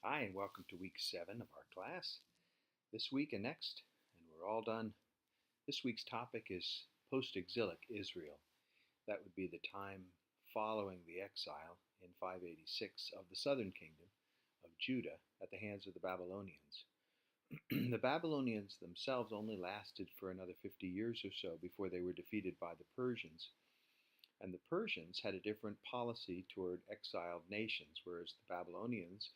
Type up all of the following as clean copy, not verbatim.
Hi, and welcome to week 7 of our class. This week and next, and we're all done. This week's topic is post-exilic Israel. That would be the time following the exile in 586 of the southern kingdom of Judah at the hands of the Babylonians. The Babylonians themselves only lasted for another 50 years or so before they were defeated by the Persians. And the Persians had a different policy toward exiled nations, whereas the Babylonians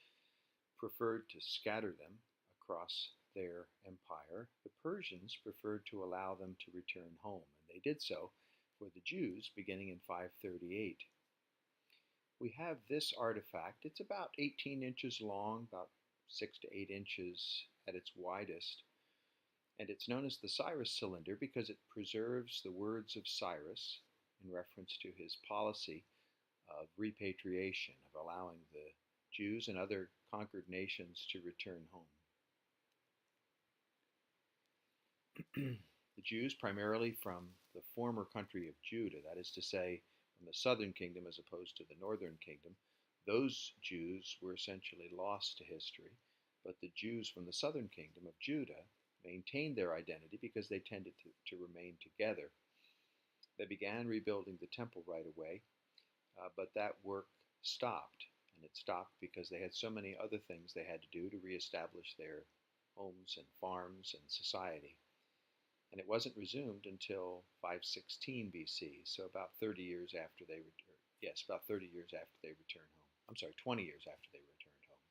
preferred to scatter them across their empire. The Persians preferred to allow them to return home, and they did so for the Jews beginning in 538. We have this artifact. It's about 18 inches long, about 6 to 8 inches at its widest, and it's known as the Cyrus cylinder because it preserves the words of Cyrus in reference to his policy of repatriation, of allowing the Jews and other conquered nations to return home. The Jews, primarily from the former country of Judah, that is to say, from the southern kingdom as opposed to the northern kingdom, those Jews were essentially lost to history, but the Jews from the southern kingdom of Judah maintained their identity because they tended to remain together. They began rebuilding the temple right away, but that work stopped. And it stopped because they had so many other things they had to do to reestablish their homes and farms and society. And it wasn't resumed until 516 BC, so about 30 years after they returned. Yes, about 30 years after they returned home. I'm sorry, 20 years after they returned home.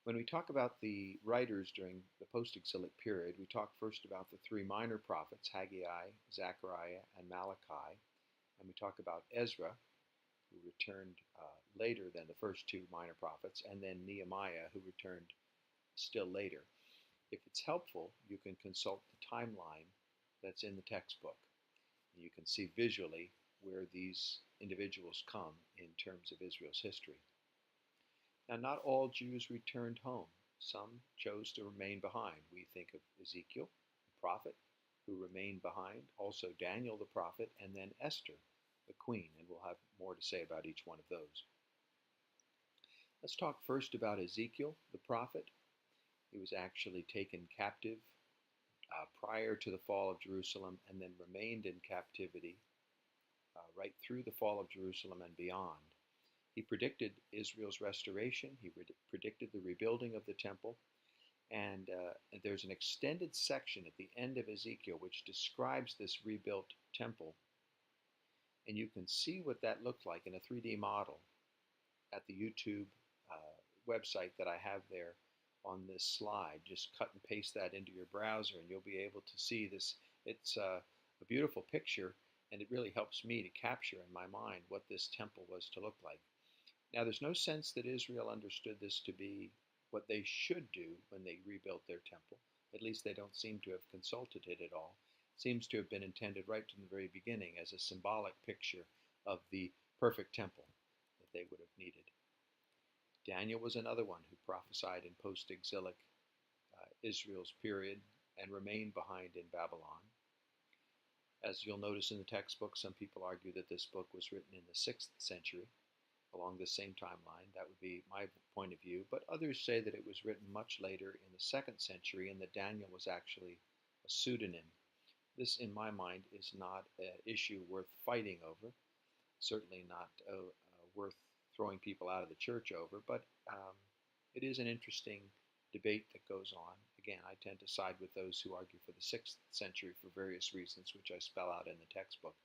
When we talk about the writers during the post-exilic period, we talk first about the three minor prophets, Haggai, Zechariah, and Malachi. And we talk about Ezra, who returned later than the first two minor prophets, and then Nehemiah, who returned still later. If it's helpful, you can consult the timeline that's in the textbook. You can see visually where these individuals come in terms of Israel's history. Now, not all Jews returned home. Some chose to remain behind. We think of Ezekiel, the prophet, who remained behind, also Daniel, the prophet, and then Esther, the queen, and we'll have more to say about each one of those. Let's talk first about Ezekiel, the prophet. He was actually taken captive prior to the fall of Jerusalem and then remained in captivity right through the fall of Jerusalem and beyond. He predicted Israel's restoration. He predicted the rebuilding of the temple. And there's an extended section at the end of Ezekiel which describes this rebuilt temple. And you can see what that looked like in a 3D model at the YouTube website that I have there on this slide. Just cut and paste that into your browser and you'll be able to see this. It's a beautiful picture, and it really helps me to capture in my mind what this temple was to look like. Now, there's no sense that Israel understood this to be what they should do when they rebuilt their temple. At least they don't seem to have consulted it at all. Seems to have been intended right from the very beginning as a symbolic picture of the perfect temple that they would have needed. Daniel was another one who prophesied in post-exilic Israel's period and remained behind in Babylon. As you'll notice in the textbook, some people argue that this book was written in the 6th century, along the same timeline. That would be my point of view. But others say that it was written much later in the 2nd century and that Daniel was actually a pseudonym. This, in my mind, is not an issue worth fighting over, certainly not worth throwing people out of the church over, but it is an interesting debate that goes on. Again, I tend to side with those who argue for the 6th century for various reasons, which I spell out in the textbook.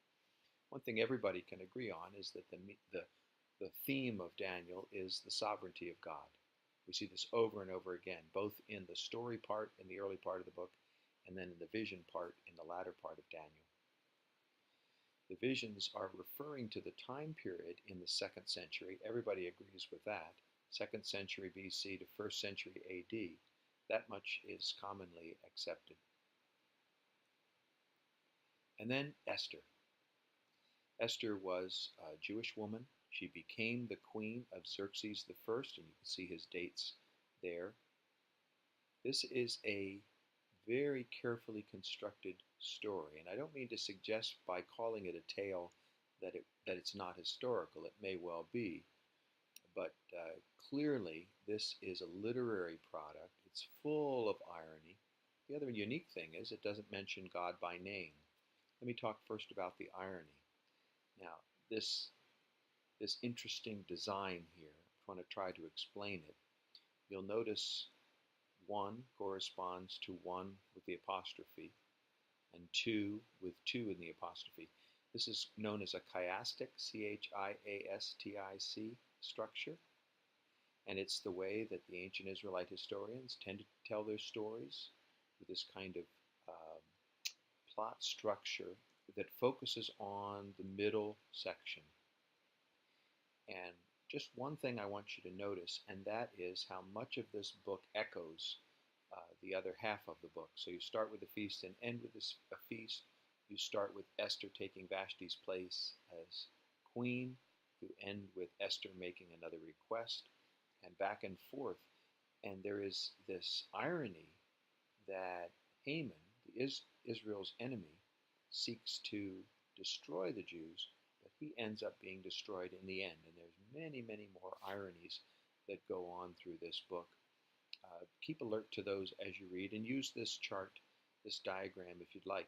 One thing everybody can agree on is that the theme of Daniel is the sovereignty of God. We see this over and over again, both in the story part in the early part of the book, and then in the vision part in the latter part of Daniel. The visions are referring to the time period in the 2nd century. Everybody agrees with that. 2nd century BC to 1st century AD. That much is commonly accepted. And then Esther. Esther was a Jewish woman. She became the queen of Xerxes I, and you can see his dates there. This is a very carefully constructed story, and I don't mean to suggest by calling it a tale that it's not historical. It may well be, but clearly, this is a literary product. It's full of irony. The other unique thing is it doesn't mention God by name. Let me talk first about the irony. Now, this, this interesting design here, I want to try to explain it. You'll notice 1 corresponds to 1 with the apostrophe, and 2 with 2 in the apostrophe. This is known as a chiastic, Chiastic structure, and it's the way that the ancient Israelite historians tend to tell their stories, with this kind of plot structure that focuses on the middle section. And just one thing I want you to notice, and that is how much of this book echoes the other half of the book. So you start with a feast and end with a feast. You start with Esther taking Vashti's place as queen. You end with Esther making another request, and back and forth. And there is this irony that Haman, Israel's enemy, seeks to destroy the Jews, but he ends up being destroyed in the end. And there's many, many more ironies that go on through this book. Keep alert to those as you read, and use this chart, this diagram, if you'd like.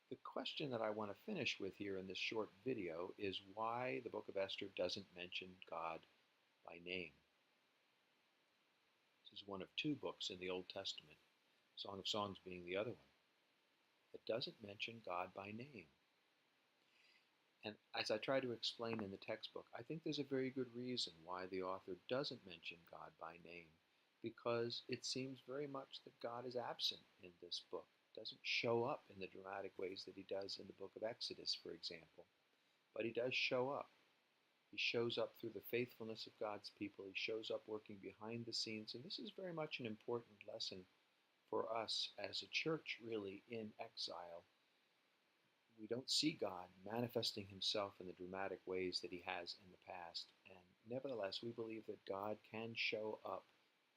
The question that I want to finish with here in this short video is why the book of Esther doesn't mention God by name. This is one of 2 books in the Old Testament, Song of Songs being the other one. It doesn't mention God by name. And as I try to explain in the textbook, I think there's a very good reason why the author doesn't mention God by name, because it seems very much that God is absent in this book. Doesn't show up in the dramatic ways that he does in the book of Exodus, for example. But he does show up. He shows up through the faithfulness of God's people. He shows up working behind the scenes. And this is very much an important lesson for us as a church, really, in exile. We don't see God manifesting himself in the dramatic ways that he has in the past. And nevertheless, we believe that God can show up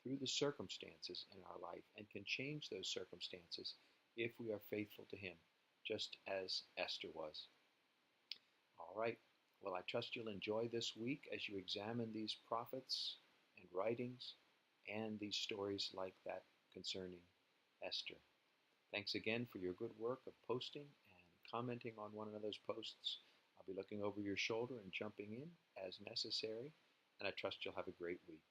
through the circumstances in our life and can change those circumstances if we are faithful to him, just as Esther was. All right. Well, I trust you'll enjoy this week as you examine these prophets and writings and these stories like that concerning Esther. Thanks again for your good work of posting and commenting on one another's posts. I'll be looking over your shoulder and jumping in as necessary, and I trust you'll have a great week.